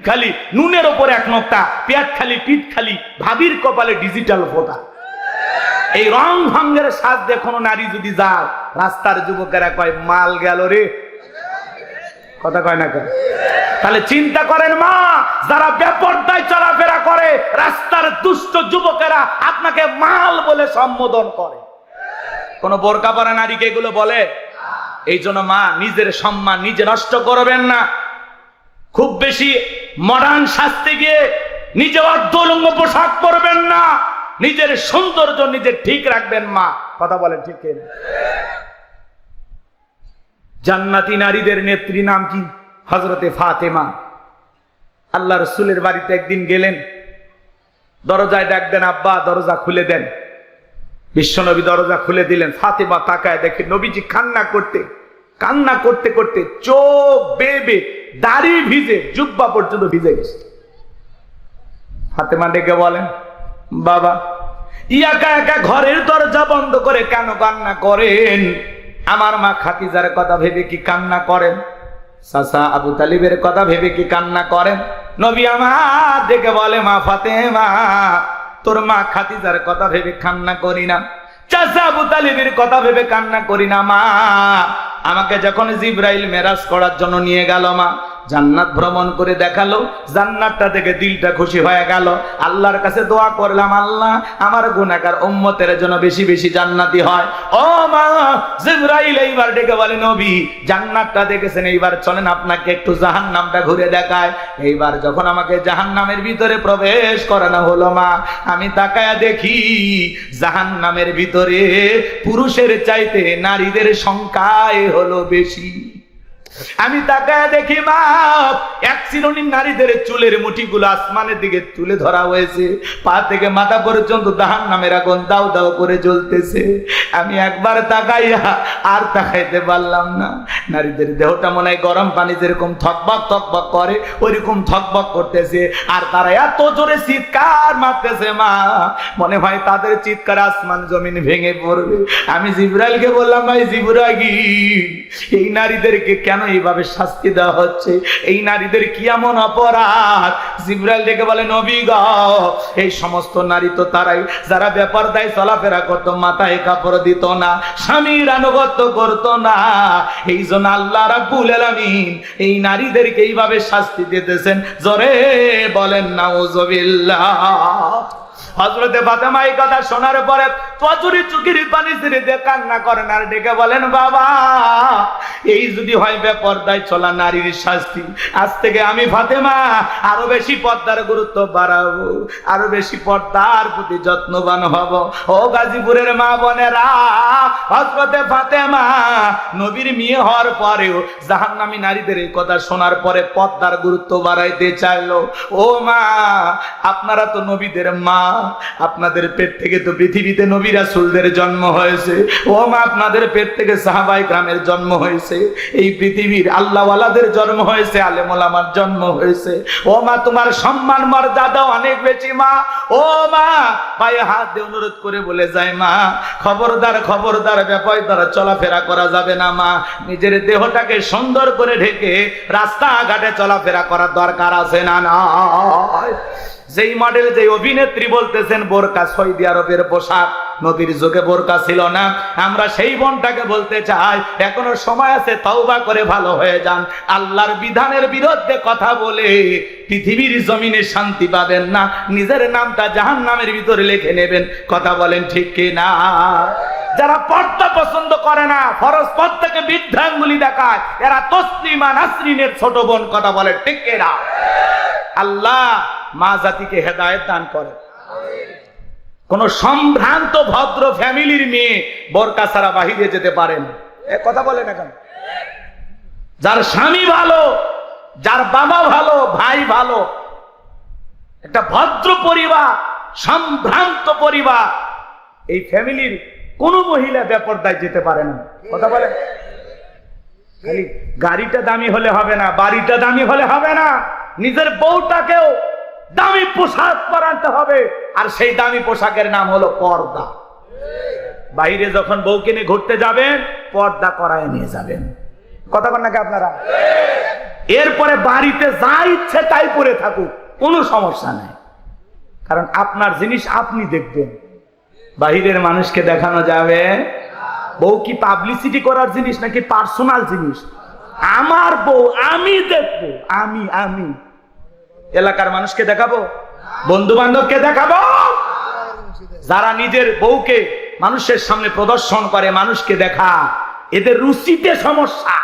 খালি, নুনের ওপর এক নোকতা, পেট খালি, পিঠ খালি, ভাবির কপালে ডিজিটাল ফোটা। এই রং ভঙ্গের সাজ দেখো নারী যদি যায়, রাস্তার যুবকেরা কয় মাল গেল রে, কথা কয় না কেন? তাহলে চিন্তা করেন মা, যারা বেপরদায় চলাফেরা করে, রাস্তার দুষ্ট যুবকেরা আপনাকে মাল বলে সম্বোধন করে। কোন বোরকা পরা নারীকে এগুলো বলে? এই জন্য মা, নিজের সম্মান নিজে নষ্ট করবেন না। খুব বেশি মডার্ন সাজতে গিয়ে নিজে অর্ধলঙ্গ পোশাক পরবেন না। নিজের সৌন্দর্য নিজে ঠিক রাখবেন মা, কথা বলেন ঠিক কিনা? জান্নাতি নারীদের নেত্রী নাম কি? হযরতে ফাতেমা। আল্লাহ রাসূলের বাড়িতে একদিন গেলেন, দরজায় ডাক দেন, আব্বা দরজা খুলে দেন। বিশ্বনবী দরজা খুলে দিলেন। ফাতেমা তাকায় দেখে নবীজি কান্না করতে করতে চোখ বেবে, দাড়ি ভিজে, জুব্বা পর্যন্ত ভিজে গেছে। ফাতেমা ডেকে বলেন, বাবা একা একা ঘরের দরজা বন্ধ করে কেন কান্না করেন? আমার মা খাদিজার কথা ভেবে কি কান্না করেন? চাচা আবু তালিবের কথা ভেবে কি কান্না করেন? নবী আমার ডেকে বলে, মা ফাতেমা, তোর মা খাদিজার কথা ভেবে কান্না করি না, চাচা আবু তালিবের কথা ভেবে কান্না করি না। মা, আমাকে যখন জিবরাইল মেরাজ করার জন্য নিয়ে গেল, মা জান্নাত ভ্রমণ করে দেখালো, জান্নাতটা দেখে দিলটা খুশি হয়ে গেল। আল্লাহর কাছে দোয়া করলাম, আল্লাহ আমার গুনাহগার উম্মতের জন্য বেশি বেশি জান্নাতি হয়। ও মা, জিবরাইল এইবার ডেকে বলে, নবী জান্নাতটা দেখেছেন, এইবার চলেন আপনাকে একটু জাহান্নামটা ঘুরে দেখায়। এইবার যখন আমাকে জাহান্নামের ভিতরে প্রবেশ করানো হলো, মা আমি তাকায়া দেখি জাহান্নামের ভিতরে পুরুষের চাইতে নারীদের সংখ্যাই হলো বেশি। আমি তাকায় দেখি মা, এক শ্রেণীর নারীদের চুলের মুঠিগুলো আসমানের দিকে তুলে ধরা হয়েছে, পা থেকে মাথা পর্যন্ত জাহান্নামের আগুন দাউ দাউ করে জ্বলতেছে। আমি একবার তাকাইয়া আর তাকাইতে পারলাম না। নারীদের দেহটা মনে হয় গরম পানি যেরকম থকবক থকবক করে, ওইরকম থকবক করতেছে। আর তারা এত জোরে চিৎকার মারতেছে মা, মনে হয় তাদের চিৎকার আসমান জমিন ভেঙে পড়বে। আমি জিবরাইলকে বললাম, ভাই জিবরাইল, এই নারীদেরকে কেন এইভাবে শাস্তি দেওয়া হচ্ছে? এই নারীদের কি এমন অপরাধ? জিবরাইল ডেকে বলে, নবী গো, এই সমস্ত নারী তো তারাই যারা বেপরদায় চলাফেরা করতো, মাথায় কাপড় দিত না, স্বামীর আনুগত্য করতো না। এই জন্য আল্লাহ রাব্বুল আলামিন এই নারীদেরকে এইভাবে শাস্তি দিতেছেন। জোরে বলেন নাউযুবিল্লাহ। হযরতে ফাতেমা এই কথা শোনার পরে প্রচুরি চুকির পানি ছেড়ে দিয়ে কান্না করেন আর ডেকে বলেন, বাবা এই যদি হয় বেপরদায় চলা নারীর শাস্তি, আজ থেকে আমি ফাতেমা আরো বেশি পর্দার গুরুত্ব বাড়াবো, আরো বেশি পর্দার প্রতি যত্নবান হব। ও গাজীপুরের মা বোনেরা, হযরতে ফাতেমা নবীর মেয়ে হওয়ার পরেও জাহান্নামী নারীদের এই কথা শোনার পরে পর্দার গুরুত্ব বাড়াইতে চাইলো। ও মা, আপনারা তো নবীদের মা, আপনাদের পেট থেকে তো পৃথিবীতে নবী রাসূলদের জন্ম হয়েছে। ও মা, আপনাদের পেট থেকে সাহাবায়ে কেরামের জন্ম হয়েছে, এই পৃথিবীর আল্লাহওয়ালাদের জন্ম হয়েছে, আলেম ওলামার জন্ম হয়েছে। ও মা, তোমার সম্মান মর্যাদা অনেক বেশি মা। ও মা, পায়ে হাত দিয়ে অনুরোধ করে বলে যায়, মা খবরদার খবরদার বেপরদায় চলাফেরা করা যাবে না মা। নিজের দেহটাকে সুন্দর করে ঢেকে রাস্তাঘাটে চলাফেরা করার দরকার আছে না? নয়। যেই মডেল, যে অভিনেত্রী বলতেছেন বোরকা সৌদি আরবের পোশাক, নবীর যুগে বোরকা ছিল না। আমরা সেই বোনটাকে বলতে চাই, এখনো সময় আছে, তওবা করে ভালো হয়ে যান। আল্লাহর বিধানের বিরুদ্ধে কথা বলে পৃথিবীর জমিনে শান্তি পাবেন না, নিজের নামটা জাহান্নামের ভিতরে লিখে নেবেন। কথা বলেন ঠিক কি না? যারা পর্দা পছন্দ করে না, ফরজ পর্দাকে বৃদ্ধাঙ্গুলি দেখায়, এরা তসলিমা নাসরিনের ছোট বোন। কথা বলে ঠিক কি না? আল্লাহ মা জাতিকে হেদায়েত দান করে। কোন সম্ভ্রান্ত ভদ্র ফ্যামিলির মেয়ে বোরকা ছাড়া বাহিরে যেতে পারেন? কথা বলে না কেন? যার স্বামী ভালো, যার বাবা ভালো, ভাই ভালো, একটা ভদ্র পরিবার, সম্ভ্রান্ত পরিবার, এই ফ্যামিলির কোন মহিলা বেপরদায় যেতে পারে না। কথা বলে। খালি গাড়িটা দামি হলে হবে না, বাড়িটা দামি হলে হবে না, নিজের বউটাকেও দামি পোশাক পরাতে হবে। আর সেই দামি পোশাকের নাম হলো পর্দা। বাইরে যখন বউকে নিয়ে ঘুরতে যাবেন, পর্দা করায় নিয়ে যাবেন। কথা বলেন নাকি আপনারা? এরপরে বাড়িতে যা ইচ্ছে তাই পরে থাকুক, কোনো সমস্যা নাই, কারণ আপনার জিনিস আপনি দেখবেন, বাহিরের মানুষকে দেখানো যাবে। বউ কি পাবলিসিটি করার জিনিস নাকি পার্সোনাল জিনিস? আমার বউ আমি দেখবো, আমি এলাকার মানুষকে দেখাবো, বন্ধু বান্ধবকে দেখাবো? যারা নিজের বউকে মানুষের সামনে প্রদর্শন করে, মানুষকে দেখা, এদের রুচিতে সমস্যা।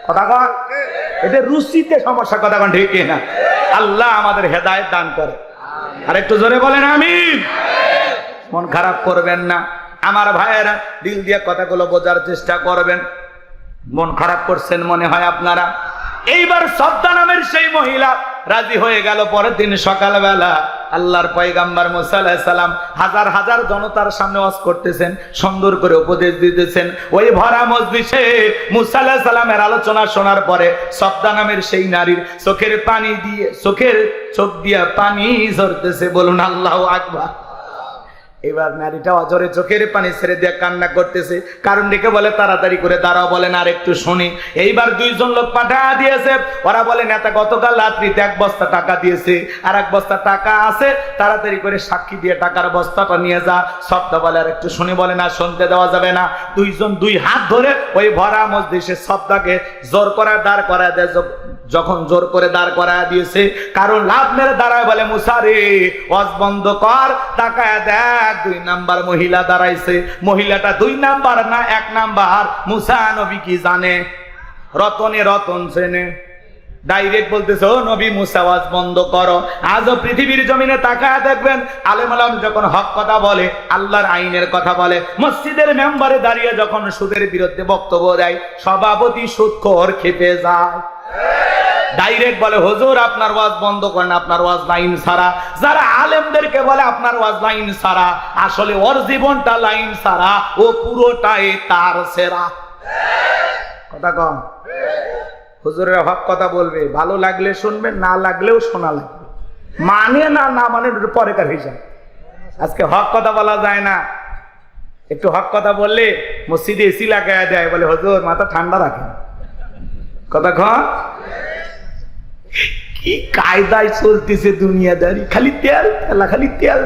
কথা কন, এদের রুচিতে সমস্যা। কথা কন ঠিক না? আল্লাহ আমাদের হেদায়েত দান করে। আর একটু জোরে বলেন আমিন। মন খারাপ করবেন না আমার ভাইয়েরা, দিল দিয়ে কথাগুলো বোঝার চেষ্টা করবেন। মন খারাপ করছেন মনে হয় আপনারা। এইবার সদ্দা নামের সেই মহিলা রাজি হয়ে গেল। পরের দিন সকালবেলা আল্লাহর পয়গাম্বর মুসা আলাইহিস সালাম হাজার হাজার জনতার সামনে ওয়াজ করতেছেন, সুন্দর করে উপদেশ দিতেছেন। ওই ভরা মজলিসে মুসা আলাইহিস সালামের আলোচনা শোনার পরে সদ্দা নামের সেই নারীর চোখ দিয়ে পানি ঝরতেছে। বলুন আল্লাহু আকবার। এবার নারীটা অজরে চোখের পানি ছেড়ে দিয়ে কান্না করতেছে। কারণ ডেকে বলে তাড়াতাড়ি করে দাঁড়াও, বলেন আর একটু শুনি। এইবার দুইজন লোক পাঠা দিয়েছে। ওরা বলে নেতা গতকাল রাত্রিতে 1 বস্তা টাকা দিয়েছে, আর 1 বস্তা টাকা আছে, তাড়াতাড়ি করে সাক্ষী দিয়ে টাকার বস্তাটা নিয়ে যা। সবটা বলে আর একটু শুনি, বলে না শুনতে দেওয়া যাবে না। দুইজন 2 হাত ধরে ওই ভরা মজলিসে সবটাকে জোর করে দাঁড় করায় দেয়। যখন জোর করে দাঁড় করায় দিয়েছে, কারণ লাভ মেরে দাঁড়ায়, বলে মুসা রে ওয়াজ বন্ধ কর, তাকায় দেখ 2 নাম্বার মহিলা দাঁড়াইছে। মহিলাটা 2 নাম্বার না 1 নাম্বার। মুসা নবী কি জানে? রতনে রতন চেনে। ডাইরেক্ট বলতেছে, ও নবী মুসা ওয়াজ বন্ধ করো। আজও পৃথিবীর জমিনে তাকায় দেখবেন, আলেম ওলামা যখন হক কথা বলে, আল্লাহর আইনের কথা বলে, মসজিদের মেম্বারে দাঁড়িয়ে যখন সুদের বিরুদ্ধে বক্তব্য দেয়, সভাপতি সুদখোর খেপে যায়। ডাইরেক্ট বলে, হুজুর আপনার ওয়াজ বন্ধ করেন, আপনার ওয়াজ লাইন ছাড়া। যারা আলেমদেরকে বলে আপনার ওয়াজ লাইন ছাড়া, আসলে ওর জীবনটা লাইন ছাড়া, ও পুরোটাই তার সেরা। কথা কম। হুজুরের হক কথা বলবে, ভালো লাগলে শুনবেন, না লাগলেও শোনা লাগবে। মানে না মানে পরেকার হিসাব। আজকে হক কথা বলা যায় না। একটু হক কথা বললে মসজিদে এসি লাগায় দেয়, বলে হুজুর মাথা ঠান্ডা রাখেন। কথা কম। কি কায়দায় চলতেছে দুনিয়াদারি, খালি তেল তেলা, খালি তেল।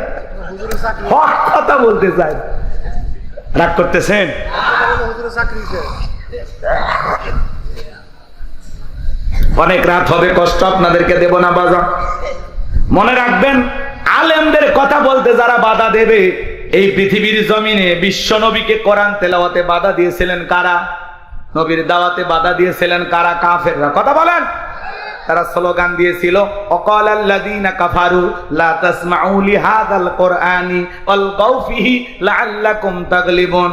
হক কথা বলতে চাই, রাগ করতেছেন? অনেক রাত হবে, কষ্ট আপনাদেরকে দেব না বাজার। মনে রাখবেন, আলেমদের কথা বলতে যারা বাধা দেবে, এই পৃথিবীর জমিনে বিশ্ব নবীকে কোরআন তেলাওয়াতে বাধা দিয়েছিলেন কারা? নবীর দাওয়াতে বাধা দিয়েছিলেন কারা? কাফেররা। কথা বলেন। তারা স্লোগান দিয়েছিল, অকালাল্লাযীনা কাফারু লা তাসমাউ লিহাযাল কুরআনি ওয়ালগাউ ফিহি লাআল্লাকুম তাগলিবুন।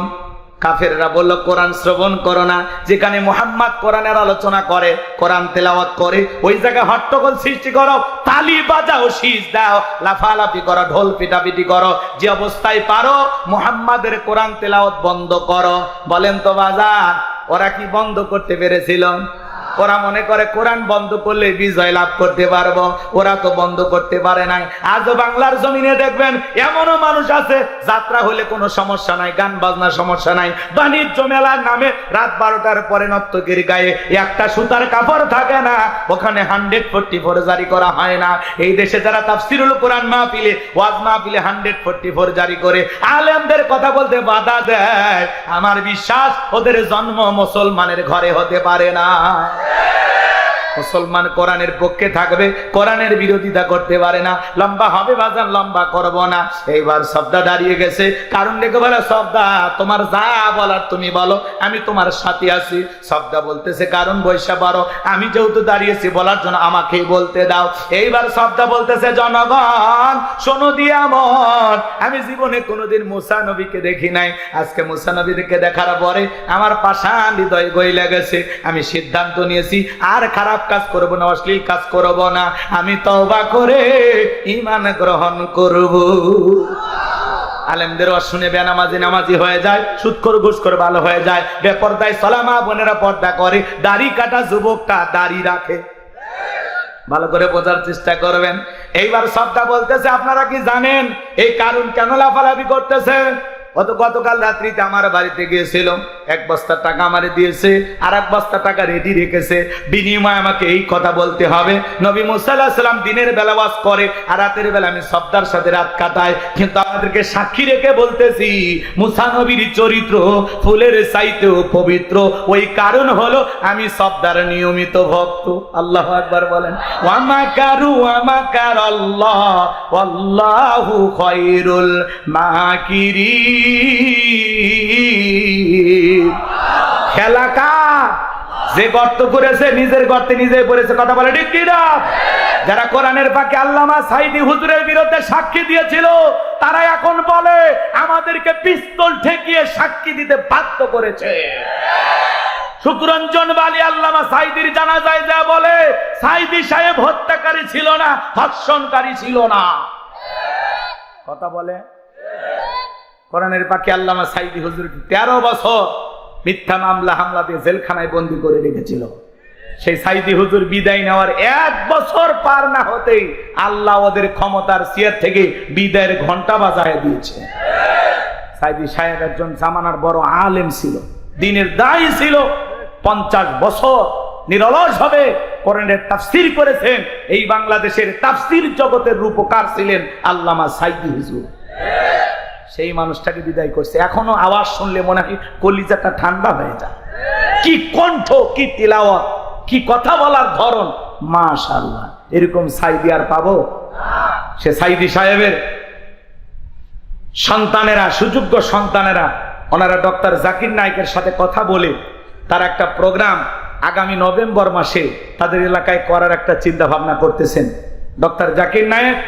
কাফেররা বলল, কোরআন শ্রবণ করো না। যেখানে মুহাম্মদ কোরআনের আলোচনা করে, কোরআন তেলাওয়াত করে, ওই জায়গায় হট্টগোল সৃষ্টি করো, তালি বাজাও, শীষ দাও, লাফালাফি করো, ঢোল পিটাপিটি করো, যে অবস্থায় পারো মুহাম্মাদের কোরআন তেলাওয়াত বন্ধ করো। বলেন তো বাজার, ওরা কি বন্ধ করতে পেরেছিল? ওরা মনে করে কোরআন বন্ধ করলে বিজয় লাভ করতে পারবো, ওরা তো বন্ধ করতে পারে নাই। আজও বাংলার জমিনে দেখবেন এমনও মানুষ আছে, যাত্রা হলে কোনো সমস্যা নাই, গান বাজনার সমস্যা নাই, বাণিজ্য মেলার নামে রাত 12টার পরে নর্তকীর গায়ে একটা সুতার কাপড় থাকে না, ওখানে 144 জারি করা হয় না। এই দেশে যারা তাফসিরুল কোরআন মাহফিলে, ওয়াজ মাহফিলে 144 জারি করে আলেমদের কথা বলতে বাধা দেয়, আমার বিশ্বাস ওদের জন্ম মুসলমানের ঘরে হতে পারে না। মুসলমান কোরআনের পক্ষে থাকবে, কোরআনের বিরোধিতা করতে পারে না। লম্বা হবে বাজান, লম্বা করব না। এইবার সবদা দাঁড়িয়ে গেছে। কারণ ডেকে বলে, সবদা তোমার যা বলার তুমি বলো, আমি তোমার সাথে আছি। সবদা বলতেছে, কারণ বৈশা পারো, আমি যেহেতু দাঁড়িয়েছি বলার জন্য আমাকেই বলতে দাও। এইবার সবদা বলতেছে, জনগণ শোনো দিয়া মন, আমি জীবনে কোনোদিন মুসা নবীকে দেখি নাই। আজকে মুসা নবীকে দেখার পরে আমার পাষাণ হৃদয় গইলা গেছে। আমি সিদ্ধান্ত নিয়েছি, আর খারাপ কাজ করব না, অশ্লীল কাজ করব না। আমি তওবা করে ঈমান গ্রহণ করব। আলেমদের ওয়াজ শুনে বেনামাজি নামাজি হয়ে যায়, সুদখোর ঘুষখোর ভালো হয়ে যায়, বেপরদায় চলা মা বোনেরা পর্দা করে, দাড়ি কাটা যুবকটা দাড়ি রাখে। ভালো করে বোঝার চেষ্টা করবেন। এইবার সবটা বলতেছে, আপনারা কি জানেন এই কারণ কেন লাফালাফি করতেছে? গতকাল রাত্রিতে আমার বাড়িতে গিয়েছিল, এক বস্তা টাকা আমারে দিয়েছে, আর এক বস্তা টাকা রেডি রেখেছে, বিনিময়ে আমাকে এই কথা বলতে হবে। নবী মুসা আলাইহিস সালাম দিনের বেলা ওয়াজ করে আর রাতের বেলা আমি সবদার সাথে রাত কাটাই, কিন্তু আমাদেরকে সাক্ষী রেখে বলতেছি মুসা নবীর চরিত্র ফুলের চাইতেও পবিত্র। ওই কারণ হলো আমি সবদার নিয়মিত ভক্ত। আল্লাহু আকবার বলেন। ওয়া মাকারু ওয়া মাকারাল্লাহ ওয়াল্লাহু খায়রুল মাকিরিন। খেলা কার? যে গর্ত করেছে নিজের গর্তে নিজে পড়েছে। কথা বলে ঠিক কি না? যারা কোরআনের ফাঁকে আল্লামা সাঈদী হুজুরের বিরুদ্ধে সাক্ষী দিয়েছিল, তারা এখন বলে আমাদেরকে পিস্তল ঠেকিয়ে সাক্ষী দিতে বাধ্য করেছে। শুকরঞ্জন বালি আল্লামা সাঈদীর জানাজায় যা বলে সাঈদী সাহেব হত্যাকারী ছিল না, ধর্ষণকারী ছিল না। কথা বলে কোরআনের পাখি আল্লামা সাঈদী হুজুর 13 বছর মিথ্যা মামলা হামলা দিয়ে জেলখানায় বন্দী করে রেখেছিল। সেই সাঈদী হুজুর বিদায় নেওয়ার 1 বছর পার না হতেই আল্লাহ ওদের ক্ষমতার চেয়ার থেকে বিদায়ের ঘন্টা বাজায় দিয়েছে। সাঈদী সাহেব একজন জামানার বড় আলেম ছিল, দ্বীনের দায়ী ছিল। 50 বছর নিরলস ভাবে কোরআনের তাফসীর করেছেন। এই বাংলাদেশের তাফসীর জগতের রূপকার ছিলেন আল্লামা সাঈদী হুজুর। সেই মানুষটাকে বিদায় করছে। এখনো আওয়াজ শুনলে মনে হয় কলিজাটা ঠান্ডা হয়ে যায়। কি কণ্ঠ, কি তিলাওয়াত, কি কথা বলার ধরন, মাশাআল্লাহ। এরকম সাঈদী আর পাবো? সে সাঈদী সাহেবের সন্তানেরা, সুযোগ্য সন্তানেরা, ওনারা ডক্টর জাকির নায়েকের সাথে কথা বলে তার একটা প্রোগ্রাম আগামী নভেম্বর মাসে তাদের এলাকায় করার একটা চিন্তা ভাবনা করতেছেন। ডক্টর জাকির নায়েক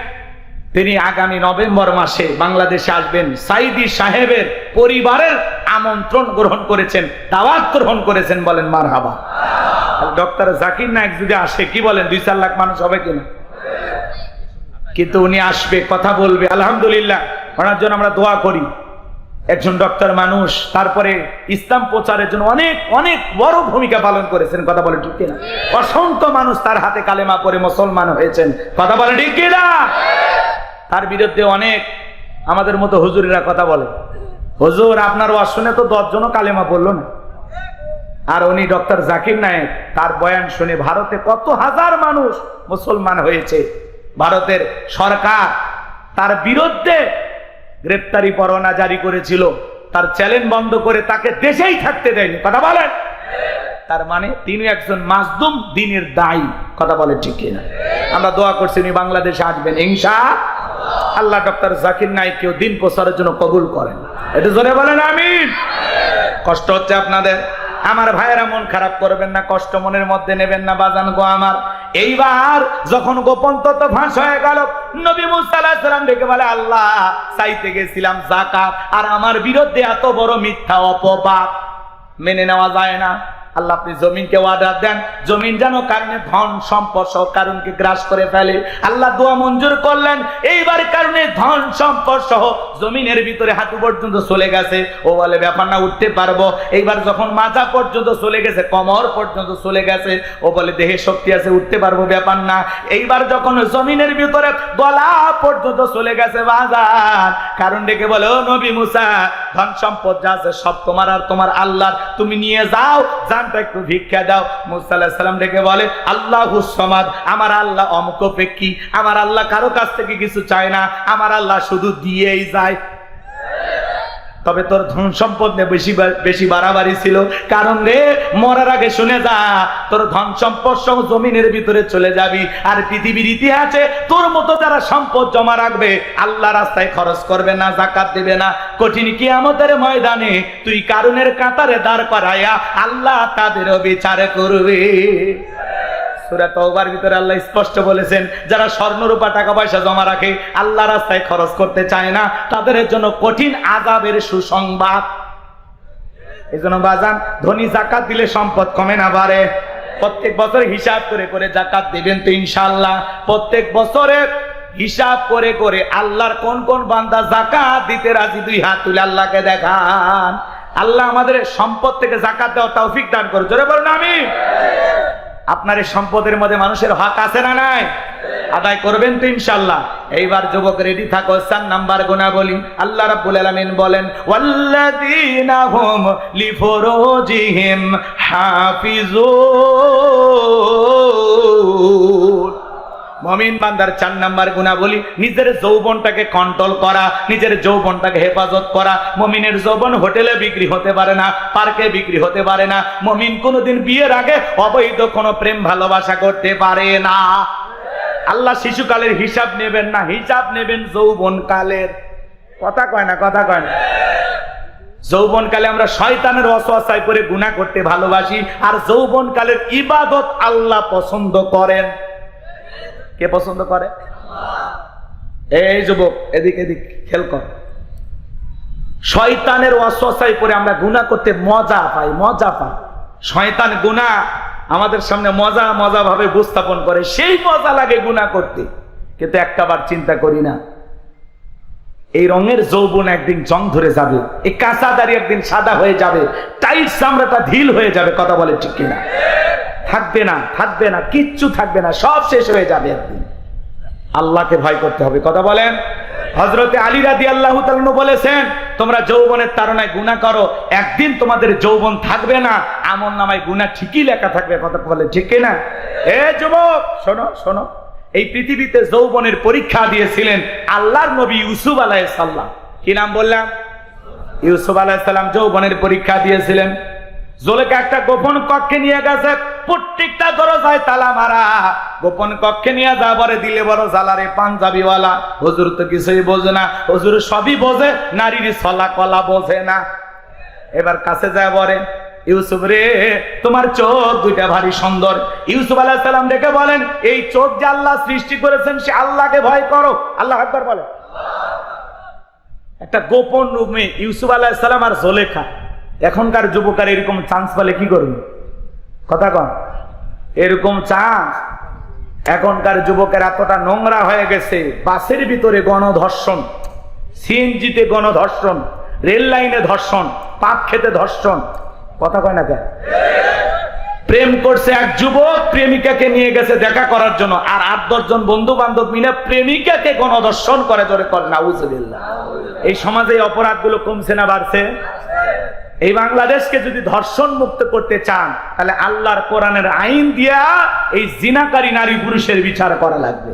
তিনি আগামী নভেম্বর মাসে বাংলাদেশে আসবেন। সাঈদী সাহেবের পরিবারের আমন্ত্রণ গ্রহণ করেছেন, দাওয়াত গ্রহণ করেছেন। বলেন মারহাবা। ডক্টর জাকির নায়েক যদি আসে, কি বলেন 2-4 লাখ মানুষ হবে কিনা? কিন্তু উনি আসবে, কথা বলবে। আলহামদুলিল্লাহ, ওনার জন্য আমরা দোয়া করি। একজন ডক্টর মানুষ, তারপরে ইসলাম প্রচারের জন্য অনেক অনেক বড় ভূমিকা পালন করেছেন। কথা বলে ঠিক কিনা? অসংখ্য মানুষ তার হাতে কালেমা পড়ে মুসলমান হয়েছেন। কথা বলে ঠিক কিনা? তার বিরুদ্ধে অনেক আমাদের মতো হুজুরেরা কথা বলে, হুজুর আপনার ওয়াজ শুনে তো 10 জনও কালেমা পড়লো না। আর উনি ডক্টর জাকির নায়েক, তার বয়ান শুনে ভারতে কত হাজার মানুষ মুসলমান হয়েছে। ভারতের সরকার তার বিরুদ্ধে গ্রেপ্তারি পরোয়ানা জারি করেছিল, তার চ্যালেঞ্জ বন্ধ করে তাকে দেশেই থাকতে দেয়নি। কথা বলেন। তার মানে তিনি একজন মাজলুম দ্বীনের দায়ী। কথা বলে ঠিক কিনা? আমরা দোয়া করছি উনি বাংলাদেশে আসবেন ইনশাআল্লাহ। ডক্টর জাকির নায়েককেও দ্বীন প্রচারের জন্য কবুল করেন। এটা জোরে বলেন আমিন। কষ্ট হচ্ছে আপনাদের? আমার ভাইয়েরা মন খারাপ করবেন না, কষ্ট মনের মধ্যে নেবেন না বাজান গো আমার। এইবার যখন গোপন তথ্য ফাঁস হয়ে গেল, নবী মুসা আলাইহিস সালাম ডেকে বলে আল্লাহ, চাইতে গেছিলাম যাকাত, আর আমার বিরুদ্ধে এত বড় মিথ্যা অপবাদ মেনে নেওয়া যায় না। আল্লাহ আপনি জমিনকে ওয়াদা দেন, জমিন যেন কারণে ধন সম্পদ সহ কারণকে গ্রাস করে ফেলে। আল্লাহ দোয়া মঞ্জুর করলেন। এইবার কারণে ধন সম্পদ সহ জমিনের ভিতরে হাঁটু পর্যন্ত চলে গেছে। ও বলে ব্যাপার না, উঠতে পারবো। এইবার যখন মাজা পর্যন্ত চলে গেছে, কোমর পর্যন্ত চলে গেছে, ও বলে দেহে শক্তি আছে, উঠতে পারবো, ব্যাপার না। এইবার যখন জমিনের ভিতরে গলা পর্যন্ত চলে গেছে বাজার, কারণ ডেকে বলে ও নবী মুসা, ধন সম্পদ যা আছে সব তোমার আর তোমার আল্লাহর, তুমি নিয়ে যাও, একটু ভিক্ষা দাও। মুসা আলাইহিস সালাম ডেকে বলে আল্লাহুস সামাদ, আমার আল্লাহ অমুখাপেক্ষী, আমার আল্লাহ কারো কাছ থেকে কিছু চায় না, আমার আল্লাহ শুধু দিয়েই যায়। তবে তোর ধন সম্পদ নিয়ে বেশি বাড়াবাড়ি ছিল, কারণ রে মরার আগে শুনে যা, তোর ধন সম্পদ সহ জমিনের ভিতরে চলে যাবি। আর পৃথিবীর ইতিহাসে তোর মতো যারা সম্পদ জমা রাখবে, আল্লাহ রাস্তায় খরচ করবে না, যাকাত দেবে না, কঠিন কিয়ামতের ময়দানে তুই কারুনের কাতারে দাঁড় করায়া আল্লাহ তাদেরও বিচার করবে। সূরা তাওবার ভিতরে আল্লাহ স্পষ্ট বলেছেন, যারা স্বর্ণরূপা টাকা পয়সা জমা রাখে, আল্লাহ রাস্তায় খরচ করতে চায় না, তাদের জন্য কঠিন আযাবের সুসংবাদ। এজন্য বাজান, ধনী যাকাত দিলে সম্পদ কমে না বাড়ে। প্রত্যেক বছর হিসাব করে করে যাকাত দিবেন তো ইনশাআল্লাহ। প্রত্যেক বছরে হিসাব করে করে আল্লাহর কোন কোন বান্দা যাকাত দিতে রাজি, 2 হাত তুলে আল্লাহকে দেখান। আল্লাহ আমাদের সম্পদ থেকে যাকাত দেওয়ার তৌফিক দান করুন। জোরে বলুন আমিন। আপনার এই সম্পদের মধ্যে মানুষের হক আছে না নাই? আদায় করবেন তো ইনশাআল্লাহ। এইবার যুবক রেডি থাকো, 4 নাম্বার গুণাবলী। আল্লাহ রাব্বুল আলামিন বলেন, ওয়াল্লাযীনা হুম লিফুরুজিহিম হাফিজুন। মুমিন বান্দার 4 নাম্বার গুণাবলী, নিজের যৌবনটাকে কন্ট্রোল করা, নিজের যৌবনটাকে হেফাজত করা। মুমিনের যৌবন হোটেলে বিক্রি হতে পারে না, পার্কে বিক্রি হতে পারে না। মুমিন কোনোদিন বিয়ের আগে অবৈধ কোনো প্রেম ভালোবাসা করতে পারে না। আল্লাহ শিশুকালের হিসাব নেবেন না, হিসাব নেবেন যৌবনকালের। কথা কয় না, কথা কয় না। যৌবনকালে আমরা শয়তানের ওয়াসওয়াসায় পড়ে গুনাহ করতে ভালোবাসি, আর যৌবনকালের ইবাদত আল্লাহ পছন্দ করেন। কে পছন্দ করে? এই যুবক এদিক এদিক খেয়াল কর। শয়তানের ওয়াসওয়াসায় পড়ে আমরা গুনাহ করতে মজা পাই, মজা পাই। শয়তান গুনাহ আমাদের সামনে মজা মজা ভাবে উপস্থাপন করে, সেই মজা লাগে গুনাহ করতে, কিন্তু একটাবার চিন্তা করি না এই রঙের যৌবন একদিন জং ধরে যাবে, এই কাঁচা দাড়ি একদিন সাদা হয়ে যাবে, টাইট চামড়াটা ঢিল হয়ে যাবে। কথা বলে ঠিক কিনা? থাকবে না, থাকবে না, কিচ্ছু থাকবে না, সব শেষ হয়ে যাবে একদিন। আল্লাহকে ভয় করতে হবে। কথা বলেন। হযরতে আলী রাদিয়াল্লাহু তাআলা আনহু বলেছেন, তোমরা যৌবনের তাড়নায় গুনাহ করো, একদিন তোমাদের যৌবন থাকবে না, আমলনামায় গুনাহ ঠিকই লেখা থাকবে। কথা বলে ঠিক কিনা? এ যুবক শোনো, শোনো। এই পৃথিবীতে যৌবনের পরীক্ষা দিয়েছিলেন আল্লাহর নবী ইউসুফ আলাইহিস সালাম। কি নাম বললাম? ইউসুফ আলাইহিস সালাম যৌবনের পরীক্ষা দিয়েছিলেন। জুলেখা একটা গোপন কক্ষে নিয়ে গেছে, প্রত্যেকটা দরজায় তালা মারা। গোপন কক্ষে নিয়ে যা বলে দিলে বড় জালারে পাঞ্জাবিওয়ালা। হুজুর তো কিছুই বোঝে না, হুজুর সবই বোঝে, নারীর ছলা কলা বোঝে না। এবার কাছে যায় বলে, ইউসুফ রে, তোমার চোখ দুইটা ভারী সুন্দর। ইউসুফ আলাইহিস সালাম ডেকে বলেন, এই চোখ যে আল্লাহ সৃষ্টি করেছেন, সে আল্লাহকে ভয় করো। আল্লাহু আকবার বলে। একটা গোপন রুমে ইউসুফ আলাইহিস সালাম আর জুলেখা। এখনকার যুবকের এরকম চান্স পেলে কি করবে? কথা কন। এরকম চান্স এখনকার যুবকের এতটা নোংরা হয়ে গেছে, বাসের ভিতরে গণধর্ষণ, সিএনজিতে গণধর্ষণ, রেল লাইনে ধর্ষণ, পাক খেতে ধর্ষণ। কথা কয় না কেন? প্রেম করছে এক যুবক, প্রেমিকাকে নিয়ে গেছে দেখা করার জন্য, আর 8-10 জন বন্ধু বান্ধব মিলে প্রেমিকাকে গণধর্ষণ করে। জোরে কর নাউজুবিল্লাহ। এই সমাজে অপরাধগুলো কমছে না বাড়ছে? এই বাংলাদেশকে যদি ধর্ষণ মুক্ত করতে চান, তাহলে আল্লাহর কোরআনের আইন দিয়া এই জিনাকারী নারী পুরুষের বিচার করা লাগবে।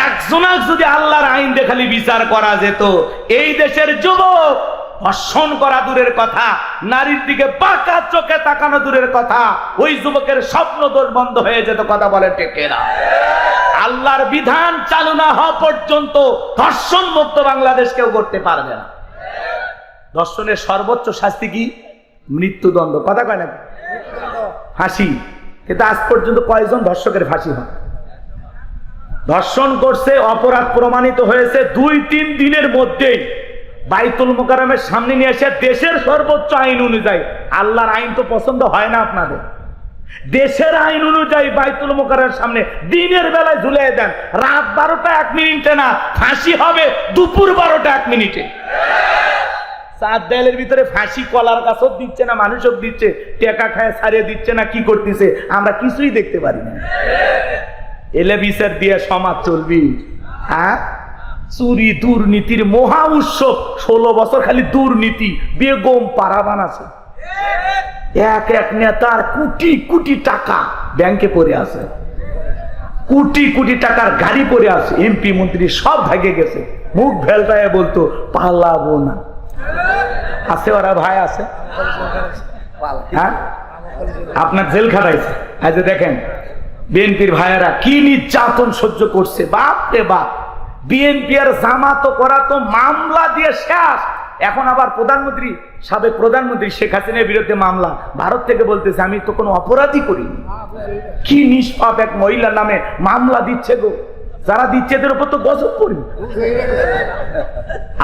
একজনের যদি আল্লাহর আইন দিয়ে খালি বিচার করা যেত, এই দেশের যুবক ধর্ষণ করা দূরের কথা, নারীর দিকে বাঁকা চোখে তাকানো দূরের কথা, ওই যুবকের স্বপ্ন দোষ বন্ধ হয়ে যেত। কথা বলে ঠিক না? আল্লাহর বিধান চালু না হওয়া পর্যন্ত ধর্ষণ মুক্ত বাংলাদেশ কেউ করতে পারবে না। ধর্ষণের সর্বোচ্চ শাস্তি কি? মৃত্যুদণ্ড। কথা কয় না? ফাঁসি। কিন্তু আজ পর্যন্ত কয়জন ধর্ষকের ফাঁসি হয়? ধর্ষণ করছে, অপরাধ প্রমাণিত হয়েছে, 2-3 দিনের মধ্যেই বাইতুল মুকাররমের সামনে নিয়ে এসে দেশের সর্বোচ্চ আইন অনুযায়ী, আল্লাহর আইন তো পছন্দ হয় না আপনাদের, দেশের আইন অনুযায়ী বাইতুল মুকাররমের সামনে দিনের বেলায় ঝুলিয়ে দেন। রাত 12টা 1 মিনিটে না, ফাঁসি হবে দুপুর 12টা 1 মিনিটে। 4 দেয়ালের ভিতরে ফাঁসি কলার গাছও দিচ্ছে না, মানুষও দিচ্ছে, টেকা খায় ছাড়িয়ে দিচ্ছে না, কি করতেছে আমরা কিছুই দেখতে পারি না। এলে বিচার দিয়ে সমাজ চলবি? হ্যাঁ, চুরি দুর্নীতির মহা উৎসব। 16 বছর খালি দুর্নীতি, বেগম পারাবান আছে। এক এক নেতার কোটি কোটি টাকা ব্যাংকে পড়ে আছে, কোটি কোটি টাকার গাড়ি পড়ে আছে, এমপি মন্ত্রী সব ভাগে গেছে। মুখ ভেলটায় বলতো পালাবো না। আছে ওরা ভাই আছে? হ্যাঁ, আপনার জেল খাটাইছে। আজ দেখেন বিএনপির ভাইয়েরা কি নির্যাতন সহ্য করছে। বাপ রে বাপ, বিএনপি আর জামাত করা তো মামলা দিয়ে শেষ। এখন আবার প্রধানমন্ত্রী, সাবেক প্রধানমন্ত্রী শেখ হাসিনার বিরুদ্ধে মামলা। ভারত থেকে বলতেছে আমি তো কোনো অপরাধী করিনি। কি নিষ্পাপ এক মহিলার নামে মামলা দিচ্ছে গো। যারা দিচ্ছে এদের উপর তো গজব পড়ি।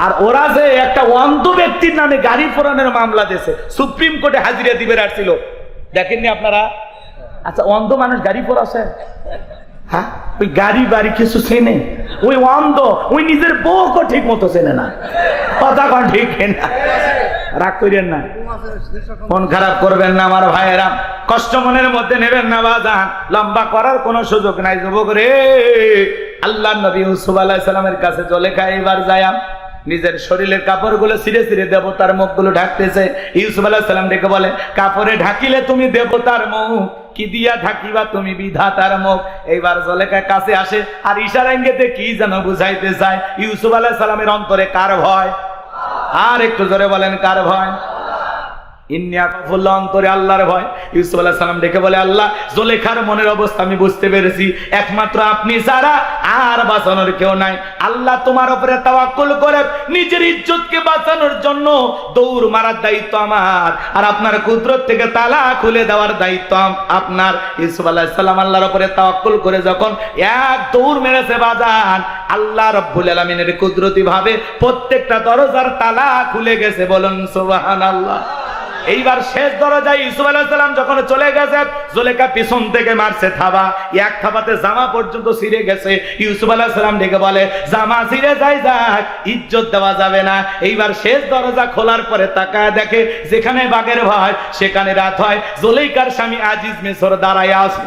আর ওরা যে একটা অন্ধ ব্যক্তির নামে গাড়ি পোড়ানোর মামলা দিয়েছে, সুপ্রিম কোর্টে হাজিরা দিবে আসছিল, দেখেননি আপনারা? আচ্ছা, অন্ধ মানুষ গাড়ি পোড়াছে? হ্যাঁ, ওই গাড়ি বাড়ি কিছু চেনে? ওই অন্ধ, ওই নিজের বউকে ঠিক মতো চেনে না। কথা কন ঠিক না? রাগ করেন না, মন খারাপ করবেন না আমার ভাইয়েরা। কষ্ট মনের মধ্যে নেবেন না বাজান, লম্বা করার কোনো সুযোগ নাই যুবক রে। আল্লাহ নবী ইউসুফ আলাইহিস সালামের কাছে জুলেখা এবার যায় নিজের শরীরের কাপড়গুলো ছিঁড়ে ছিঁড়ে দেবতার মুখগুলো ঢাকতেছে। ইউসুফ আলাইহিস সালাম ডেকে বলে, কাপড়ে ঢাকিলে তুমি দেবতার মুখ, কি দিয়া ঢাকিবা তুমি বিধাতার মুখ। এইবার জুলেখা কাছে আসে আর ইশারা ইঙ্গিতে কি যেন বুঝাইতে চায়। ইউসুফ আলাইহিস সালামের অন্তরে কার ভয়? আর একটু জোরে বলেন, কার ভয়? অন্তরে আল্লাহর ভয়। ইউসুফ আলাইহিস সালাম ডেকে বলে, আল্লাহ, জুলেখার মনের অবস্থা আমি বুঝতে পেরেছি, একমাত্র আপনি ছাড়া আর বাঁচানোর কেউ নাই। আল্লাহ তোমার উপরে তাওয়াক্কুল করে নিজের ইজ্জতকে বাঁচানোর জন্য দৌড় মারার দায়িত্ব আমার, আর আপনার কুদরত থেকে তালা খুলে দেওয়ার দায়িত্ব আপনার। ইউসুফ আলাইহিস সালাম আল্লাহর উপরে তাওয়াক্কুল করে যখন এক দৌড় মেরেছে বাজান, আল্লাহ রাব্বুল আলামিনের কুদরতি ভাবে প্রত্যেকটা দরজার তালা খুলে গেছে। বলুন সুবহানাল্লাহ। এইবার শেষ দরজায় ইউসুফ আলাইহিস সালাম যখন চলে গেছে, জুলেখা পিছন থেকে মারছে থাবা, এক থাবাতে জামা পর্যন্ত ছিঁড়ে গেছে। ইউসুফ আলাইহিস সালাম ডেকে বলে, জামা ছিঁড়ে যায় যাক, ইজ্জত দেওয়া যাবে না। এইবার শেষ দরজা খোলার পরে তাকায় দেখে যেখানে বাঘের ভয় সেখানে রাত হয়। জুলেখার স্বামী আজিজ মিসর দাঁড়ায় আছে।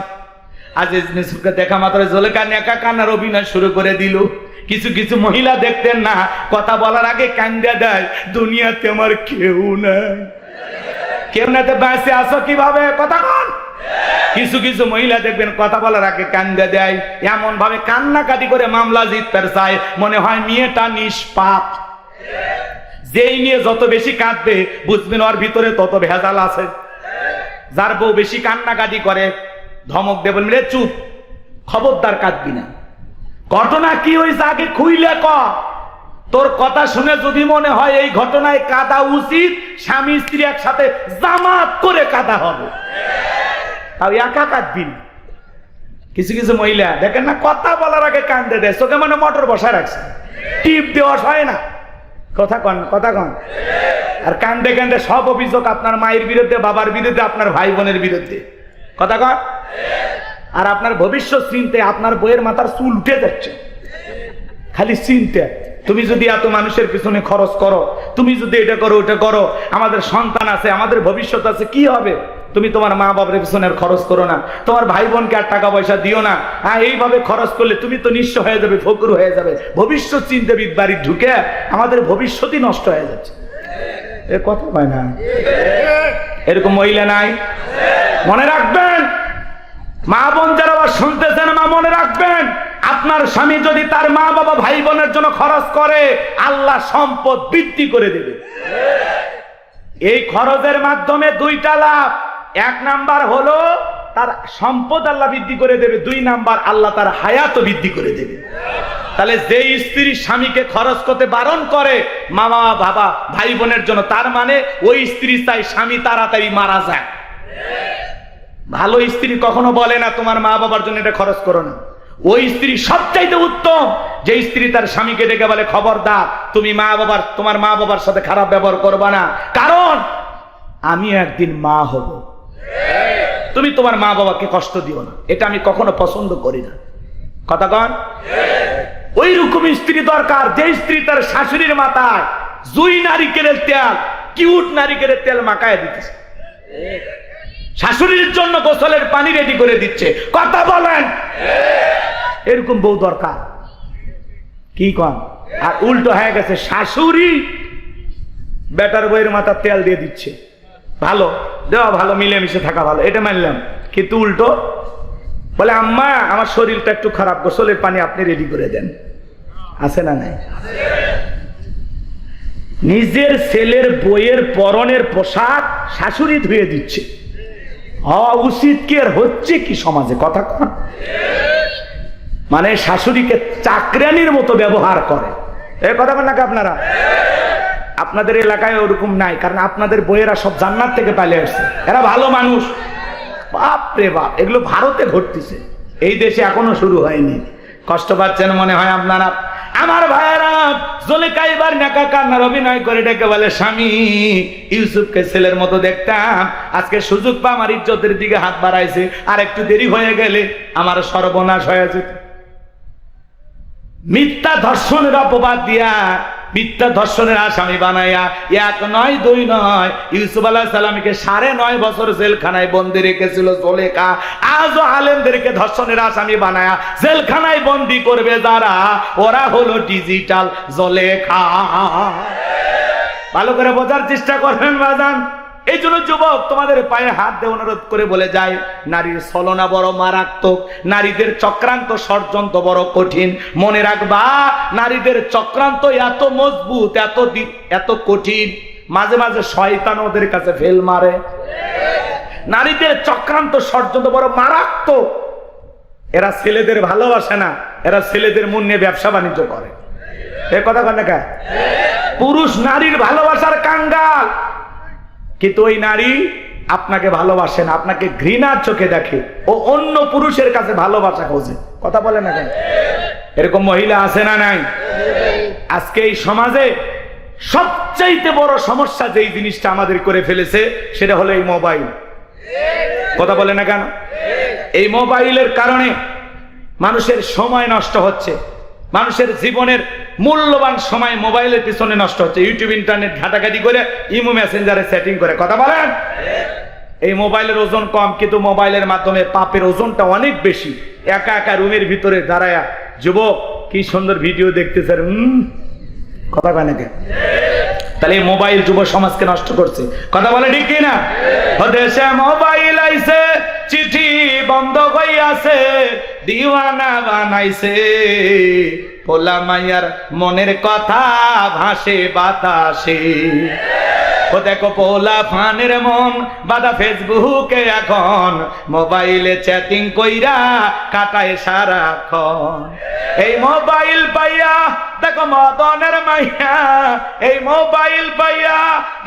আজিজ মিসরকে দেখা মাত্র জুলেখা নেকা কান্নার অভিনয় শুরু করে দিল। কিছু কিছু মহিলা দেখতেন না, কথা বলার আগে কান্দা দেয়, দুনিয়াতে আমার কেউ নাই। কেউ নাতে বেঁচে আসো কিভাবে? কথা বল। কিছু কিছু মহিলা দেখবেন কথা বলার আগে কান্দা দেয়, এমন ভাবে কান্নাকাটি করে মামলা জিততে চায়, মনে হয় মেয়েটা নিষ্পাপ। যেই নিয়ে যত বেশি কাঁদবে বুঝবেন ওর ভিতরে তত ভেজাল আছে। যার বউ বেশি কান্নাকাটি করে ধমক দেবেন, রে চুপ, খবরদার কাঁদবি না। ঘটনা কি হয়েছে আগে খুইলে ক। তোর কথা শুনে যদি মনে হয় এই ঘটনায় কাঁদা উচিত, স্বামী স্ত্রী একসাথে জামাত করে কাঁদা হবে, তাও একা কাঁদবি না। কিছু কিছু মহিলা দেখেন না, কথা বলার আগে কান্দে দেয়, চোখে মানে মোটর বসায় রাখছে, টিপ দেওয়া হয় না। কথা কন, কথা কন। আর কান্দে কান্দে সব অভিযোগ আপনার মায়ের বিরুদ্ধে, বাবার বিরুদ্ধে, আপনার ভাই বোনের বিরুদ্ধে। কথা কন। আর আপনার ভবিষ্যৎ চিনতে আপনার বইয়ের মাথার চুল উঠে যাচ্ছে, খালি চিনতে। তুমি যদি এত মানুষের পিছনে খরচ করো, তুমি যদি এটা করো ওটা করো, আমাদের সন্তান আছে, আমাদের ভবিষ্যৎ আছে, কি হবে? তুমি তোমার মা বাবার পিছনে খরচ করো না, তোমার ভাই বোনকে আর টাকা পয়সা দিও না। হ্যাঁ, এইভাবে খরচ করলে তুমি তো নিঃস্ব হয়ে যাবে, ফকির হয়ে যাবে। ভবিষ্যৎ চিন্তাবিদ বাড়ি ঢুকে আমাদের ভবিষ্যৎই নষ্ট হয়ে যাচ্ছে। এ কথা হয় না? এরকম মহিলা নাই? মনে রাখবেন, মা বোন যারা শুনতেছেন, মা মনে রাখবেন, আপনার স্বামী যদি তার মা বাবা ভাই বোনের জন্য খরচ করে, আল্লাহ সম্পদ বৃদ্ধি করে দেবে। এই খরচের মাধ্যমে দুইটা লাভ। এক নাম্বার হলো তার সম্পদ আল্লাহ বৃদ্ধি করে দেবে, দুই নাম্বার আল্লাহ তার হায়াত বৃদ্ধি করে দেবে। তাহলে যে স্ত্রী স্বামীকে খরচ করতে বারণ করে মা বাবা ভাই বোনের জন্য, তার মানে ওই স্ত্রী চাই স্বামী তাড়াতাড়ি মারা যায়। ভালো স্ত্রী কখনো বলে না তোমার মা বাবার জন্য এটা খরচ করো না। ওই স্ত্রী সবচাইতে উত্তম যে স্ত্রী তার স্বামীকে ডেকে বলে, খবরদার তুমি তোমার মা বাবার সাথে খারাপ ব্যবহার করবা না, কারণ আমি একদিন মা হব। তুমি তোমার মা বাবাকে কষ্ট দিও না, এটা আমি কখনো পছন্দ করি না। কথা কন। ওই রকম স্ত্রী দরকার যে স্ত্রী তার শাশুড়ির মাথায় জুই নারিকেলের তেল, কিউট নারিকেলের তেল মাখায় দিতেছে, শাশুড়ির জন্য গোসলের পানি রেডি করে দিচ্ছে। কথা বলেন, এরকম বউ দরকার। কি কন? আর উল্টো হয়ে গেছে, শাশুড়ি বেটার বইয়ের মাথা তেল দিয়ে দিচ্ছে। ভালো দেওয়া ভালো, মিলেমিশে থাকা ভালো, এটা মানলাম, কিন্তু উল্টো বলে, আম্মা আমার শরীরটা একটু খারাপ, গোসলের পানি আপনি রেডি করে দেন। আছে না নাই? নিজের ছেলের বইয়ের পরনের পোশাক শাশুড়ি ধুয়ে দিচ্ছে। হওয়া উচিত কি আর হচ্ছে কি সমাজে? কথা কন। মানে শাশুড়িকে চাকরানির মতো ব্যবহার করে। এই কথা বল নাকি আপনারা? আপনাদের এলাকায় ওরকম নাই, কারণ আপনাদের বইয়েরা সব জান্নাত থেকে পালিয়ে আসছে, এরা ভালো মানুষ। বাপ রে বাপ, এগুলো ভারতে ঘটতেছে, এই দেশে এখনো শুরু হয়নি। কষ্ট পাচ্ছেন মনে হয় আপনারা। আমার ভাইয়েরা, জুলেখা এবার নেকা কান্নার অভিনয় করে ডেকে বলে, স্বামী ইউসুফকে ছেলের মতো দেখতাম, আজকে সুযোগ পা আমার ইজ্জতের দিকে হাত বাড়াইছে, আর একটু দেরি হয়ে গেলে আমার সর্বনাশ হয়ে যেত। মিথ্যা ধর্ষণের অপবাদ দিয়া মিথ্যা ধর্ষণের আসামি বানায়া, এক নয় দুই নয়, ইউসুফ আলাইহিস সালামকে 9.5 বছর জেলখানায় বন্দী রেখেছিল জুলেখা। আজও আলেমদেরকে ধর্ষণের আসামি বানায়া জেলখানায় বন্দী করবে যারা, ওরা হলো ডিজিটাল জুলেখা। ভালো করে বোঝার চেষ্টা করবেন বাজান। এই জন্য যুবক, তোমাদের পায়ে হাত দিয়ে অনুরোধ করে বলে যায়, নারীর ছলনা বড় মারাত্মক, নারীদের চক্রান্ত ষড়যন্ত্র বড় কঠিন। মনে রাখবা, নারীদের চক্রান্ত এত মজবুত, এত কঠিন, মাঝে মাঝে শয়তান ওদের কাছে ফেল মারে। নারীদের চক্রান্ত ষড়যন্ত্র বড় মারাত্মক। এরা ছেলেদের ভালোবাসে না, এরা ছেলেদের মন নিয়ে ব্যবসা বাণিজ্য করে। এ কথা কেন? পুরুষ নারীর ভালোবাসার কাঙ্গাল, কিন্তু ওই নারী আপনাকে ভালোবাসে না, আপনাকে ঘৃণার চোখে দেখে, ও অন্য পুরুষের কাছে ভালোবাসা খোঁজে। কথা বলে না কেন? এরকম মহিলা আছে না নাই? আজকে এই সমাজে সবচাইতে বড় সমস্যা যেই জিনিসটা আমাদের করে ফেলেছে, সেটা হলো এই মোবাইল। কথা বলে না কেন? এই মোবাইলের কারণে মানুষের সময় নষ্ট হচ্ছে, মানুষের জীবনের মূল্যবান সময় মোবাইলের পিছনে নষ্ট হচ্ছে। ইউটিউব, ইন্টারনেট ঘাটাঘাটি করে, ইমো, মেসেঞ্জারে সেটিং করে। কথা বলেন। এই মোবাইলের ওজন কম, কিন্তু মোবাইলের মাধ্যমে পাপের ওজনটা অনেক বেশি। একা একা রুমের ভিতরে দাঁড়ায়া যুবক কি সুন্দর ভিডিও দেখতেছে। কথা কয় নাকি? তাহলে এই মোবাইল যুব সমাজকে নষ্ট করছে। কথা বলে ঠিক কিনা? দেশে মোবাইল আইছে, চিঠি বন্ধ হইয়াছে, দিওয়ানা বানাইছে, পোলা মাইয়ার মনের কথা ভাসে বাতাসে। ও দেখো পোলা ফানের মন বাদা ফেসবুকে এখন, মোবাইলে চ্যাটিং কইরা কাটায় সারাক্ষণ। এই মোবাইল পাইয়া দেখো মদনের মাইয়া, এই মোবাইল পাইয়া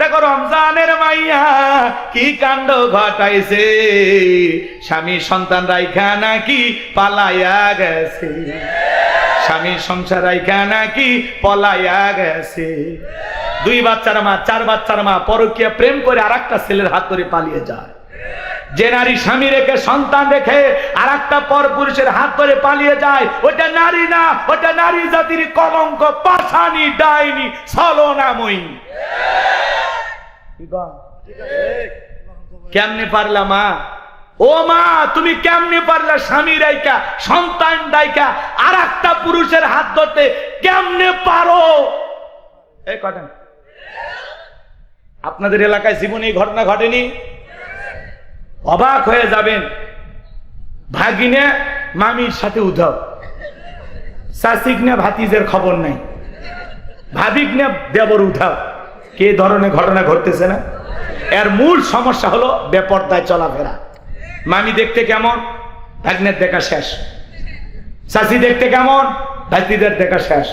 দেখো রমজানের মাইয়া কি কাণ্ড ঘটাইছে, স্বামী সন্তান রাইখা নাকি পালাইয়া গেছে, স্বামী সংসার রাইখা নাকি পলাইয়া গেছে। 2 বাচ্চার মা, 4 বাচ্চার মা পরকীয়া প্রেম করে আরেকটা ছেলের হাত ধরে পালিয়ে যায়। যে নারী স্বামী রেখে সন্তান রেখে আরেকটা পর পুরুষের হাত ধরে পালিয়ে যায়, ওটা নারী না, ওটা নারী জাতির কলঙ্ক, পাশানি, ডাইনি, ছলনাময়ী। কেমনে পারলা মা? ও মা, তুমি কেমনে পারলা স্বামী রাইকা সন্তান রাইকা আরেকটা পুরুষের হাত ধরতে? কেমনে পারো? এই কথা আপনাদের এলাকায় জীবনে এই ঘটনা ঘটেনি? অবাক হয়ে যাবেন। ভাগিনে মামির সাথে উধাও, শাসিক না ভাতিজের খবর নাই, ভাবিক না দেবর উধাও। কে ধরনের ঘটনা ঘটতেছে না? এর মূল সমস্যা হলো বেপরদায় চলাফেরা। মামি দেখতে কেমন, ভাগ্নের দেখা শেষ। শাসি দেখতে কেমন, ভাতিদের দেখা শেষ।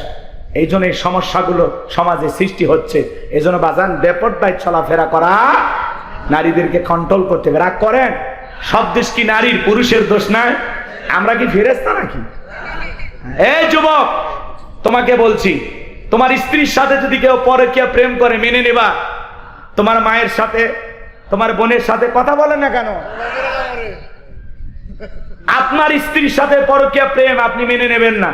এই জন্য এই সমস্যাগুলো সমাজে সৃষ্টি হচ্ছে। এই জন্য বাজান বেপরদায় চলাফেরা করা, নারীদেরকে কন্ট্রোল করতে হবে। রাগ করেন, সব দোষ কি নারীর? পুরুষের দোষ নয়? আমরা কি ফেরেশতা নাকি? এই যুবক, তোমাকে বলছি, তোমার স্ত্রীর সাথে যদি কেউ পরকীয়া প্রেম করে মেনে নেবা। তোমার মায়ের সাথে, তোমার বোনের সাথে কথা বলেন না কেন? আপনার স্ত্রীর সাথে পরকীয়া প্রেম আপনি মেনে নেবেন না,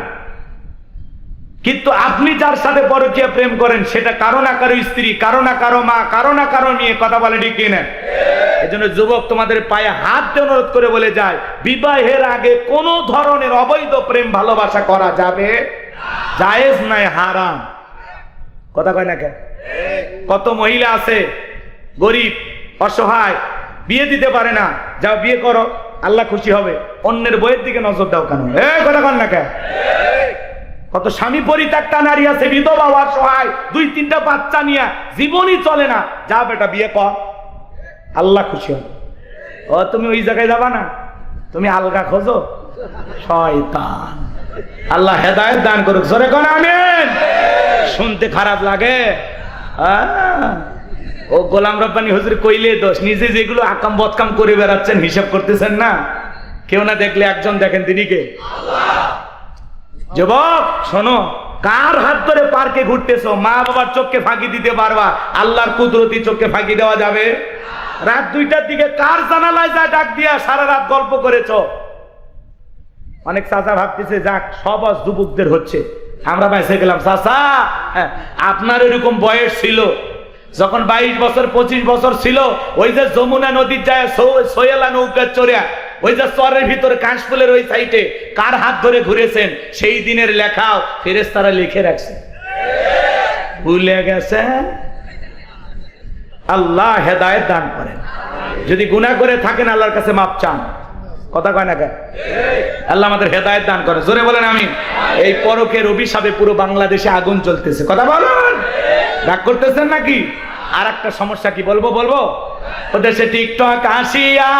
কিন্তু আপনি যার সাথে পরকীয়া প্রেম করেন সেটা কারো না কারো স্ত্রী, কারো না কারো মা, কারো না কারো মেয়ে। কথা বলে ঠিক কিনা? এই জন্য যুবক, তোমাদের পায়ে হাত দিয়ে অনুরোধ করে বলে যায়, বিবাহের আগে কোন ধরনের অবৈধ প্রেম ভালোবাসা করা যাবে, জায়েজ নাই, হারাম। কথা কয় না কেন? কত মহিলা আছে গরিব, অসহায়, বিয়ে দিতে পারে না, যাও বিয়ে করো, আল্লাহ খুশি হবে। অন্যের বইয়ের দিকে নজর দাও কেন? কথা কন না কেন? কত স্বামী পরিত্যক্তা নারী আছে, বিধবা, অসহায়, 2-3টা বাচ্চা নিয়ে জীবনই চলে না, যা বেটা বিয়ে কর, আল্লাহ খুশি হবে। ও তুমি ওই জায়গায় যাবা না, তুমি আলগা খোঁজো, শয়তান। আল্লাহ হেদায়েত দান করুক, জোরে কোন আমিন। শুনতে খারাপ লাগে? ও গোলাম রব্বানী হুজুর কইলে দোষ, নিজে যেগুলো আকাম বদকাম করে বেড়াচ্ছেন হিসাব করতেছেন না। কেউ না দেখলে একজন দেখেন, তিনি কে? যুবক শোনো, কার হাত ধরে পার্কে ঘুরতেছো? মা বাবার চোখকে ফাঁকি দিতে পারবা, আল্লাহর কুদরতি চোখকে ফাঁকি দেওয়া যাবে? রাত 2টার দিকে কার জানালায় যা ডাক দিয়া সারা রাত গল্প করেছো? অনেক চাচা ভাবতেছে যাক সব আজ যুবকদের হচ্ছে, আমরা বেঁচে গেলাম। চাচা আপনার এরকম বয়স ছিল যখন 22 বছর 25 বছর ছিল, ওই যে যমুনা নদীর যায় সোয়েলা নৌকা চড়িয়া ওই যে চরের ভিতরে কাশফুলের ওই সাইডে কার হাত ধরে ঘুরেছেন, সেই দিনের লেখাও ফেরেশতারা লিখে রাখছে। ভুলে গেছে। আল্লাহ হেদায়েত দান করেন। যদি গুনাহ করে থাকেন আল্লাহর কাছে মাপ চান। কথা কয় না কেন? আল্লাহ আমাদের হেদায়েত দান করে। জোরে বলেন আমিন। এই পরকের অভিশাপে পুরো বাংলাদেশে আগুন জ্বলতেছে। কথা বলুন। রাগ করতেছেন নাকি? আর একটা সমস্যা কি বলবো? ও দেশে টিকটক আসিয়া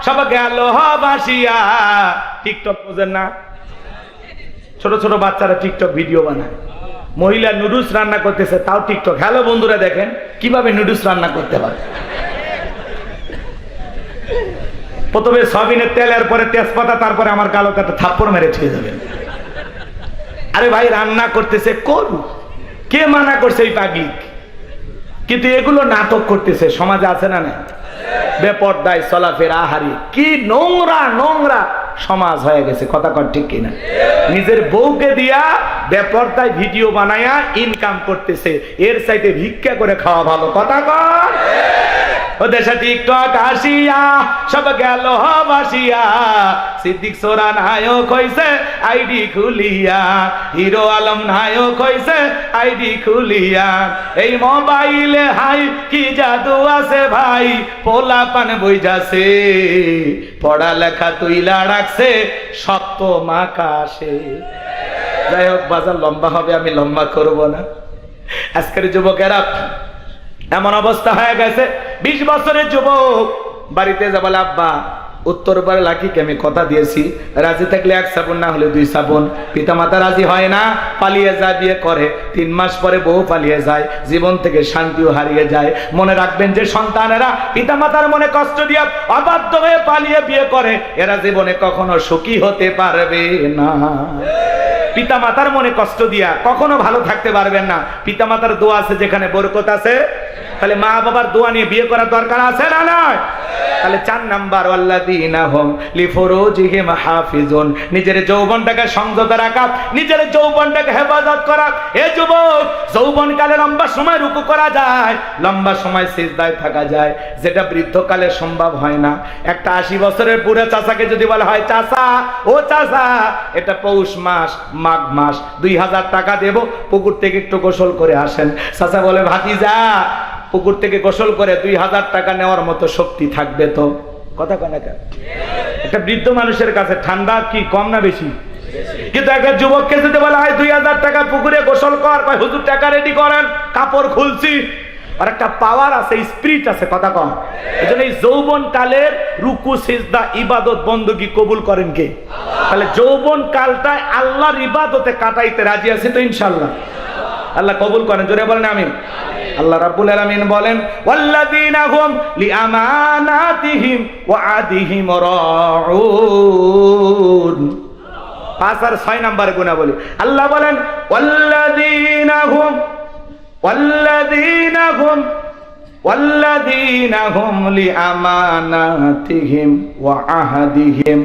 সব গেল বাসিয়া। টিকটক বোঝেন না? ছোট ছোট বাচ্চারা টিকটক ভিডিও বানায়। মহিলা নুডলস রান্না করতেছে, তাও টিকটক। হ্যালো বন্ধুরা, দেখেন কিভাবে নুডলস রান্না করতে পারে। প্রথমে সয়াবিনের তেল, এরপরে তেজপাতা, তারপরে আমার গালো কাটা থাপ্পড় মেরে ছুঁয়ে যাবেন। আরে ভাই, রান্না করতেছে করু, কে মানা করছে এই পাগলিক? কিন্তু এগুলো নাটক করতেছে। সমাজে আছে না না? বেপরদায় চলাফেরা, আহারি, কি নোংরা নোংরা সমাজ হয়ে গেছে। কথা কর ঠিক কিনা? নিজের বউকে দিয়া বেপরদায় ভিডিও বানায়া ইনকাম করতেছে, এর চাইতে ভিক্ষা করে খাওয়া ভালো। কথা কর। ও দেশে টিকটক আসিয়া সব গেল বাসিয়া। সিদ্দিক সোরা নায়ক হইছে আইডি খুলিয়া, হিরো আলম নায়ক হইছে আইডি খুলিয়া। এই মোবাইলে হাই কি জাদু আছে ভাই, পোলা পান বই যাচ্ছে, পড়ালেখা তুইলা রাখছে সত্য মাকাশে। যাই হোক, বাজার লম্বা হবে, আমি লম্বা করব না। আজকের যুবকেরা এমন অবস্থা হয়ে গেছে, 20 বছরের যুবক বাড়িতে যা বলে, আব্বা উত্তরবার লাকিকে আমি কথা দিয়েছি, রাজি থাকলে 1 শ্রাবণ, না হলে 2 শ্রাবণ। পিতামাতা রাজি হয় না, পালিয়ে যায়, বিয়ে করে। 3 মাস পরে বউ পালিয়ে যায়, জীবন থেকে শান্তিও হারিয়ে যায়। মনে রাখবেন যে সন্তানেরা পিতামাতার মনে কষ্ট দিয়ে অবাধ্য হয়ে পালিয়ে বিয়ে করে, এরা জীবনে কখনো সুখী হতে পারবে না। পিতামাতার মনে কষ্ট দিয়া কখনো ভালো থাকতে পারবেন না। পিতামাতার দোয়া আছে যেখানে বরকত আছে। তাহলে মা বাবার দোয়া নিয়ে বিয়ে করার দরকার আছে না নয়? তাহলে 4 নাম্বার, ওয়াল্লাযীনা হুম লিফুরুজিহিম হাফিজুন। নিজের যৌবনটাকে সংযত রাখা, নিজের যৌবনটাকে হেফাজত করা। এ যুবক, যৌবনকালে লম্বা সময় রুকু করা যায়, লম্বা সময় সিজদায় থাকা যায়, যেটা বৃদ্ধকালে সম্ভব হয় না। একটা 80 বছরের বুড়া চাচাকে যদি বলা হয়, চাচা ও চাচা, এটা পৌষ মাস মাঘ মাস, 2000 টাকা দেব, পুকুর থেকে একটু গোসল করে আসেন। চাচা বলে, ভাতিজা পুকুর থেকে গোসল করে 2000 টাকা নেওয়ার মতো শক্তি থাকবে তো? কথা কয় না কেন? একটা বৃদ্ধ মানুষের কাছে ঠান্ডা কি কম না বেশি? কিন্তু একটা যুবককে যদি বলা হয় 2000 টাকা পুকুরে গোসল কর, কয় হুজুর টাকা রেডি করেন, কাপড় খুলছি। আর একটা পাওয়ার আছে, স্পিরিট আছে। কথা কম। এজন্য এই যৌবন কালের রুকু সিজদা ইবাদত বندگی কবুল করেন কে? তাহলে যৌবন কালটায় আল্লাহর ইবাদতে কাটাইতে রাজি আছি তো ইনশাআল্লাহ। আল্লাহ কবুল করেন। জোরে বলেন আমিন। আল্লাহ রাব্বুল আলামিন বলেন, ওয়াল্লাযীনা হুম লিআমানাতিহিম ওয়া আদিহিম রাউন। 5 আর 6 নম্বরে গুনাহ বলি। আল্লাহ বলেন, ওয়াল্লাযীনা হুম লিআমানাতিহিম ওয়া আহদিহিম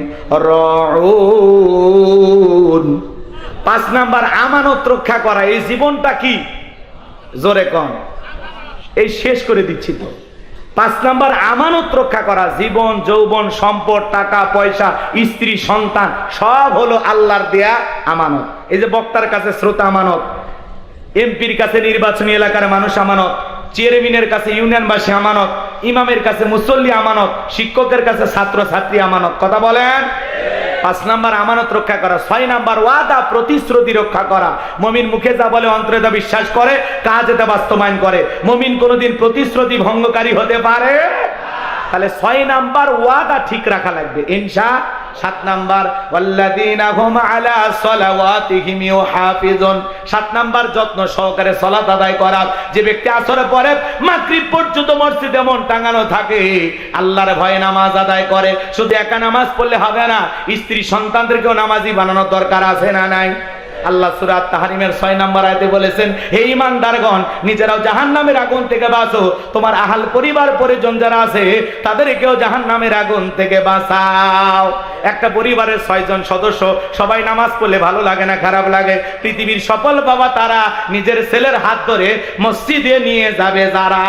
রাউন। 5 নাম্বার, আমানত রক্ষা করা। এই জীবনটা কি? জোরে কম। এই শেষ করে দিচ্ছি তো। 5 নাম্বার, আমানত রক্ষা করা। জীবন, যৌবন, সম্পদ, টাকা পয়সা, স্ত্রী, সন্তান সব হলো আল্লাহর দেয়া আমানত। এই যে বক্তার কাছে শ্রোতা আমানত, এমপির কাছে নির্বাচনী এলাকার মানুষ আমানত, চেয়ারম্যানের কাছে ইউনিয়নবাসী আমানত, ইমামের কাছে মুসল্লি আমানত, শিক্ষকের কাছে ছাত্র ছাত্রী আমানত। কথা বলেন। 5 নাম্বার, আমানত রক্ষা করা। 6 নাম্বার, ওয়াদা প্রতিশ্রুতি রক্ষা করা। মুমিন মুখে যা বলে অন্তরে তা বিশ্বাস করে, কাজে তা বাস্তবায়ন করে। মুমিন কোনোদিন প্রতিশ্রুতি ভঙ্গকারী হতে পারে? তাহলে 6 নাম্বার, ওয়াদা ঠিক রাখা লাগবে ইনশা। 7 নাম্বার, ওয়াল্লাযীনা হুম আলা সালাওয়াতিহিম ইউহাফিজুন। 7 নাম্বার, যত্ন সহকারে সালাত আদায় করা। যে ব্যক্তি আসরে পরে মাগরিব পর্যন্ত মসজিদে মন টাঙানো থাকে, আল্লাহর ভয়ে নামাজ আদায় করে। শুধু একা নামাজ পড়লে হবে না, স্ত্রী সন্তানদেরকেও নামাজি বানানোর দরকার আছে না নাই? আল্লাহ সূরা তাহরিমের 6 নম্বর আয়াতে বলেছেন, হে ঈমানদারগণ, নিজেরাও জাহান্নামের আগুন থেকে বাঁচো, তোমার আহাল পরিবার পরিজন যারা আছে তাদেরকেও জাহান্নামের আগুন থেকে বাঁচাও। একটা পরিবারের 6 জন সদস্য সবাই নামাজ পড়লে ভালো লাগে না খারাপ লাগে? পৃথিবীর সফল বাবা তারা নিজের ছেলের হাত ধরে মসজিদে নিয়ে যাবে যারা।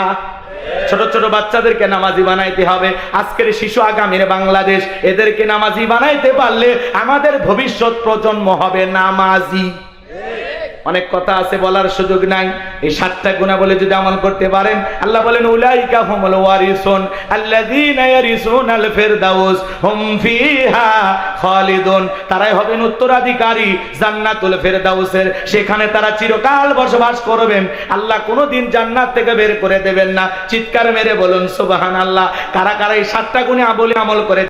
ছোট ছোট বাচ্চাদেরকে নামাজি বানাইতে হবে। আজকের শিশু আগামীর বাংলাদেশ, এদেরকে নামাজি বানাইতে পারলে আমাদের ভবিষ্যৎ প্রজন্ম হবে নামাজি। অনেক কথা আছে, বলার সুযোগ নাই। এই 7টা গুনাহ বলে যদি আমল করতে পারেন, আল্লাহ বলেন উলাইকা হুমুল ওয়ারিসুন আল্লাযীনা ইয়ারিসুনাল ফিরদাউস হুম ফিহা খালিদুন। তারাই হবেন উত্তরাধিকারী জান্নাতুল ফিরদাউসের, সেখানে তারা চিরকাল বসবাস করবেন। আল্লাহ কোনোদিন জান্নাত থেকে বের করে দেবেন না। চিৎকার মেরে বলুন সুবহানাল্লাহ। কারা কারা এই 7টা গুনাহ আমল করে